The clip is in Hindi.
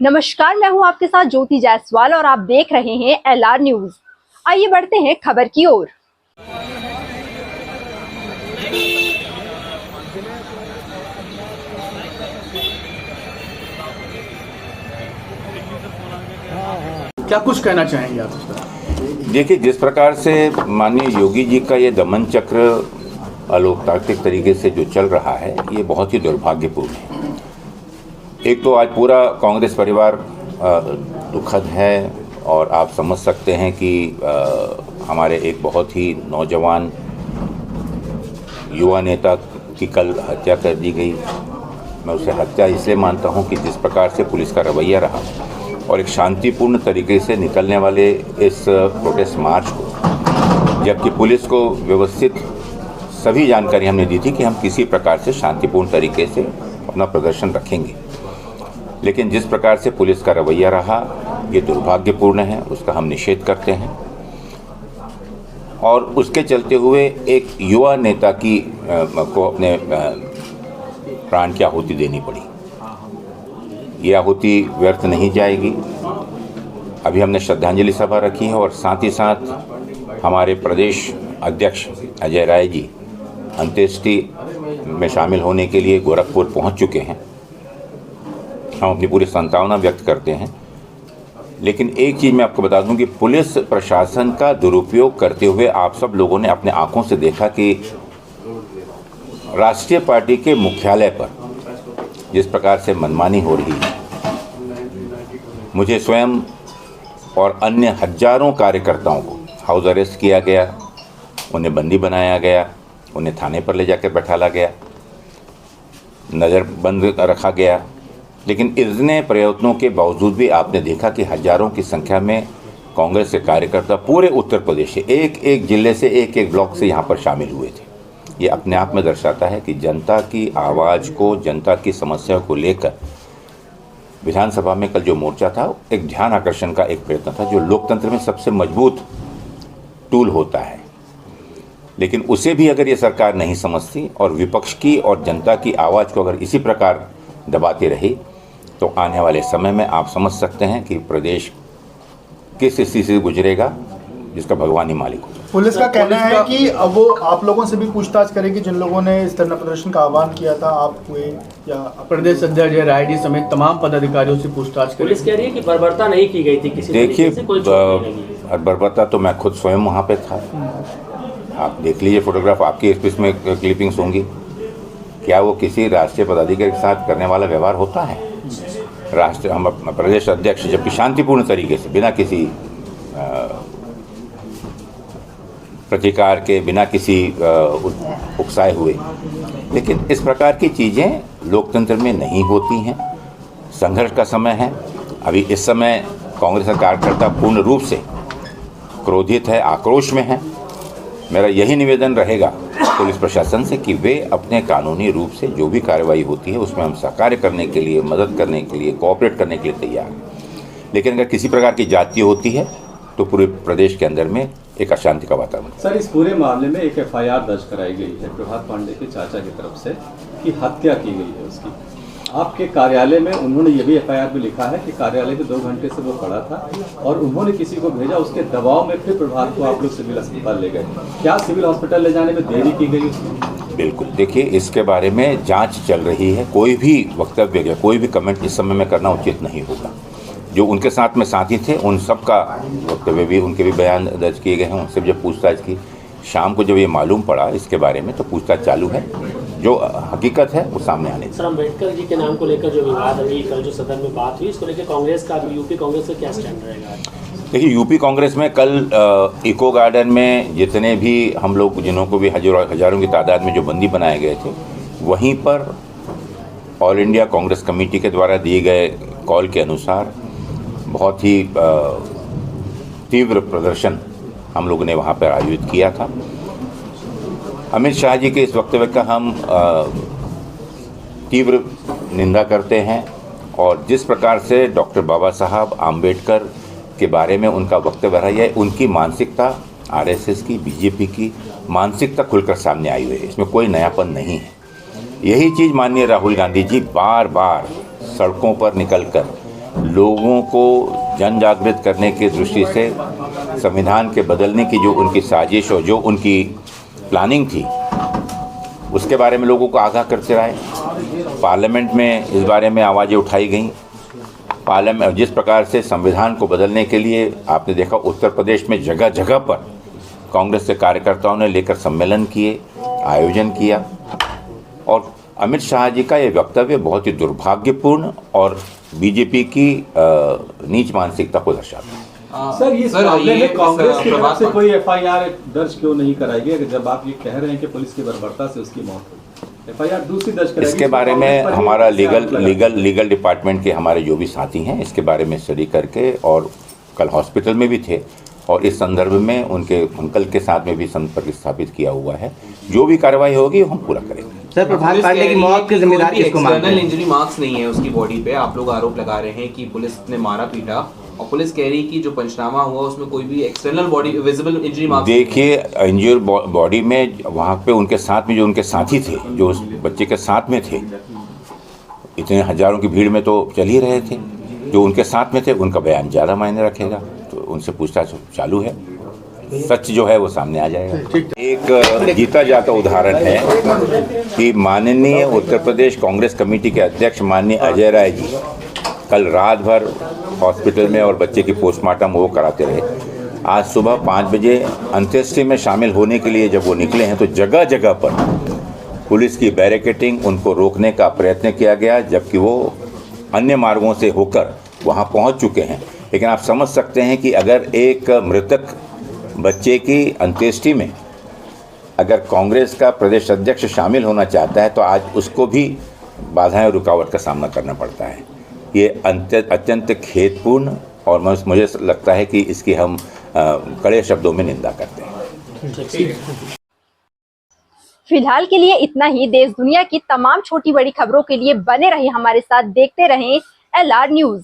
नमस्कार, मैं हूं आपके साथ ज्योति जायसवाल और आप देख रहे हैं LR न्यूज। आइए बढ़ते हैं खबर की ओर। क्या कुछ कहना चाहेंगे आप इस पर? देखिए, जिस प्रकार से माननीय योगी जी का ये दमन चक्र अलोकतांत्रिक तरीके से जो चल रहा है, ये बहुत ही दुर्भाग्यपूर्ण है। एक तो आज पूरा कांग्रेस परिवार दुखद है और आप समझ सकते हैं कि हमारे एक बहुत ही नौजवान युवा नेता की कल हत्या कर दी गई। मैं उसे हत्या इसलिए मानता हूं कि जिस प्रकार से पुलिस का रवैया रहा और एक शांतिपूर्ण तरीके से निकलने वाले इस प्रोटेस्ट मार्च को, जबकि पुलिस को व्यवस्थित सभी जानकारी हमने दी थी कि हम किसी प्रकार से शांतिपूर्ण तरीके से अपना प्रदर्शन रखेंगे, लेकिन जिस प्रकार से पुलिस का रवैया रहा ये दुर्भाग्यपूर्ण है, उसका हम निषेध करते हैं। और उसके चलते हुए एक युवा नेता को अपने प्राण की आहुति देनी पड़ी। ये आहुति व्यर्थ नहीं जाएगी। अभी हमने श्रद्धांजलि सभा रखी है और साथ ही साथ हमारे प्रदेश अध्यक्ष अजय राय जी अंत्येष्टि में शामिल होने के लिए गोरखपुर पहुंच चुके हैं। हम अपनी पूरी सांत्वना व्यक्त करते हैं, लेकिन एक चीज़ मैं आपको बता दूं कि पुलिस प्रशासन का दुरुपयोग करते हुए आप सब लोगों ने अपने आंखों से देखा कि राष्ट्रीय पार्टी के मुख्यालय पर जिस प्रकार से मनमानी हो रही है। मुझे स्वयं और अन्य हजारों कार्यकर्ताओं को हाउस अरेस्ट किया गया, उन्हें बंदी बनाया गया, उन्हें थाने पर ले जाकर बैठाला गया, नज़रबंद रखा गया। लेकिन इतने प्रयत्नों के बावजूद भी आपने देखा कि हजारों की संख्या में कांग्रेस के कार्यकर्ता पूरे उत्तर प्रदेश से एक एक जिले से एक एक ब्लॉक से यहाँ पर शामिल हुए थे। ये अपने आप में दर्शाता है कि जनता की आवाज़ को, जनता की समस्या को लेकर विधानसभा में कल जो मोर्चा था, एक ध्यान आकर्षण का एक प्रयत्न था, जो लोकतंत्र में सबसे मजबूत टूल होता है। लेकिन उसे भी अगर ये सरकार नहीं समझती और विपक्ष की और जनता की आवाज़ को अगर इसी प्रकार दबाती रही, तो आने वाले समय में आप समझ सकते हैं कि प्रदेश किस स्थिति से गुजरेगा, जिसका भगवान ही मालिक हो। पुलिस का कहना है कि अब वो आप लोगों से भी पूछताछ करेगी जिन लोगों ने इस धरना प्रदर्शन का आह्वान किया था, आप हुए या प्रदेश अध्यक्ष अजय राय जी समेत तमाम पदाधिकारियों से पूछताछ करेगी। पुलिस कह रही है कि बर्बरता नहीं की गई थी किसी। देखिए, बर्बरता तो मैं खुद स्वयं वहाँ पे था। आप देख लीजिए फोटोग्राफ, आपकी इसमें क्लिपिंग्स होंगी। क्या वो किसी राष्ट्रीय पदाधिकारी के साथ करने वाला व्यवहार होता है? हम प्रदेश अध्यक्ष जबकि शांतिपूर्ण तरीके से, बिना किसी प्रतिकार के, बिना किसी उकसाए हुए, लेकिन इस प्रकार की चीज़ें लोकतंत्र में नहीं होती हैं। संघर्ष का समय है। अभी इस समय कांग्रेस का कार्यकर्ता पूर्ण रूप से क्रोधित है, आक्रोश में है। मेरा यही निवेदन रहेगा पुलिस प्रशासन से कि वे अपने कानूनी रूप से जो भी कार्रवाई होती है उसमें हम सहकार्य करने के लिए, मदद करने के लिए, कोऑपरेट करने के लिए तैयार हैं। लेकिन अगर किसी प्रकार की जाति होती है तो पूरे प्रदेश के अंदर में एक अशांति का वातावरण। सर, इस पूरे मामले में एक FIR दर्ज कराई गई है प्रभात पांडे के चाचा की तरफ से कि हत्या की गई है उसकी। आपके कार्यालय में उन्होंने ये भी FIR में लिखा है कि कार्यालय में 2 घंटे से वो पड़ा था और उन्होंने किसी को भेजा, उसके दबाव में फिर प्रभात को आप लोग सिविल अस्पताल ले गए। क्या सिविल हॉस्पिटल ले जाने में देरी की गई उसमें? बिल्कुल, देखिए, इसके बारे में जांच चल रही है। कोई भी वक्तव्य या कोई भी कमेंट इस समय में करना उचित नहीं होगा। जो उनके साथ में साथी थे उन सब का वक्तव्य भी, उनके भी बयान दर्ज किए गए हैं। उनसे जब पूछताछ की, शाम को जब ये मालूम पड़ा इसके बारे में, तो पूछताछ चालू है। जो हकीकत है वो सामने आने। सर, अम्बेडकर जी के नाम को लेकर जो विवाद अभी कल जो सदन में बात हुई, इसको लेकर कांग्रेस का, यूपी कांग्रेस का क्या स्टैंड रहेगा? देखिए, यूपी कांग्रेस में कल इको गार्डन में जितने भी हम लोग, जिन्हों को भी हजारों की तादाद में जो बंदी बनाए गए थे, वहीं पर ऑल इंडिया कांग्रेस कमेटी के द्वारा दिए गए कॉल के अनुसार बहुत ही तीव्र प्रदर्शन हम लोगों ने वहाँ पर आयोजित किया था। अमित शाह जी के इस वक्तव्य का हम तीव्र निंदा करते हैं और जिस प्रकार से डॉक्टर बाबा साहब आम्बेडकर के बारे में उनका वक्तव्य रहा है, उनकी मानसिकता, RSS की, BJP की मानसिकता खुलकर सामने आई हुई है। इसमें कोई नयापन नहीं है। यही चीज़ माननीय राहुल गांधी जी बार बार सड़कों पर निकलकर लोगों को जन जागृत करने की दृष्टि से संविधान के बदलने की जो उनकी साजिश और जो उनकी प्लानिंग थी उसके बारे में लोगों को आगाह करते रहे। पार्लियामेंट में इस बारे में आवाज़ें उठाई गईं। पार्लियामेंट जिस प्रकार से संविधान को बदलने के लिए आपने देखा उत्तर प्रदेश में जगह जगह पर कांग्रेस के कार्यकर्ताओं ने लेकर सम्मेलन किए, आयोजन किया। और अमित शाह जी का ये वक्तव्य बहुत ही दुर्भाग्यपूर्ण और बीजेपी की नीच मानसिकता को दर्शाता है। सर इस मामले में कांग्रेस की तरफ से कोई एफआईआर दर्ज क्यों नहीं कराई गई? जब आप ये कह रहे हैं कि पुलिस की बर्बरता से उसकी मौत हुई, एफआईआर दूसरी दर्ज कराई? इसके बारे में हमारा लीगल डिपार्टमेंट के हमारे जो भी साथी हैं इसके बारे में स्टडी करके, और कल हॉस्पिटल में भी थे और इस संदर्भ में उनके अंकल के साथ में भी संपर्क स्थापित किया हुआ है। जो भी कार्रवाई होगी हम पूरा करेंगे। सर, प्रभात पांडे की मौत के जिम्मेदार किसको मानते हैं? एक्सटर्नल इंजरी मार्क्स नहीं है उसकी बॉडी पे। आप लोग आरोप लगा रहे हैं कि पुलिस ने मारा पीटा, और पुलिस कह रही कि जो पंचनामा हुआ उसमें कोई भी external body visible injury marks. देखिए, इंजर बॉडी में वहाँ पे उनके साथ में जो उनके साथी थे, जो उस बच्चे के साथ में थे, इतने हजारों की भीड़ में तो चल ही रहे थे, जो उनके साथ में थे उनका बयान ज़्यादा मायने रखेगा। तो उनसे पूछताछ चालू है, सच जो है वो सामने आ जाएगा। एक जीता जाता उदाहरण है कि माननीय उत्तर प्रदेश कांग्रेस कमेटी के अध्यक्ष माननीय अजय राय जी कल रात भर हॉस्पिटल में और बच्चे की पोस्टमार्टम वो कराते रहे। आज सुबह 5 बजे अंत्येष्टि में शामिल होने के लिए जब वो निकले हैं तो जगह जगह पर पुलिस की बैरिकेडिंग, उनको रोकने का प्रयत्न किया गया, जबकि वो अन्य मार्गों से होकर वहाँ पहुँच चुके हैं। लेकिन आप समझ सकते हैं कि अगर एक मृतक बच्चे की अंत्येष्टि में अगर कांग्रेस का प्रदेश अध्यक्ष शामिल होना चाहता है तो आज उसको भी बाधाएं और रुकावट का सामना करना पड़ता है। ये अत्यंत खेदपूर्ण और मुझे लगता है कि इसकी हम कड़े शब्दों में निंदा करते हैं। फिलहाल के लिए इतना ही। देश दुनिया की तमाम छोटी बड़ी खबरों के लिए बने रहिए हमारे साथ, देखते रहें LR न्यूज़।